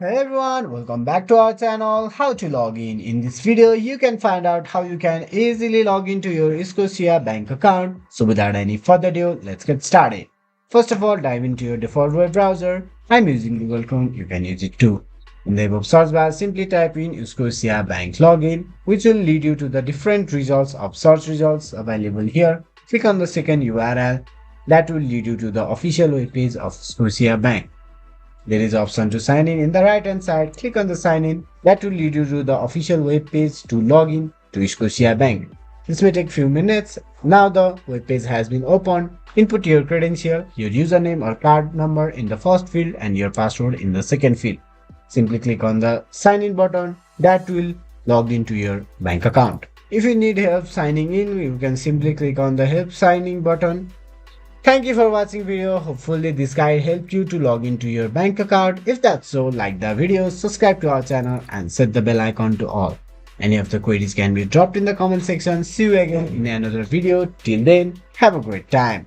Hey everyone, welcome back to our channel, How to Log In. In this video, you can find out how you can easily log into your Scotia Bank account. So without any further ado, let's get started. First of all, dive into your default web browser. I'm using Google Chrome, you can use it too. In the above search bar, simply type in Scotia Bank Login, which will lead you to the different results of search results available here. Click on the second URL. That will lead you to the official web page of Scotia Bank. There is option to sign in the right hand side. Click on the sign in. That will lead you to the official web page to log in to Scotia Bank. This may take few minutes. Now the web page has been opened. Input your credential, your username or card number in the first field and your password in the second field. Simply click on the sign in button. That will log into your bank account. If you need help signing in, you can simply click on the help signing button. Thank you for watching video. Hopefully this guide helped you to log into your bank account. If that's so, like the video, subscribe to our channel and set the bell icon to all. Any of the queries can be dropped in the comment section. See you again in another video. Till then, have a great time.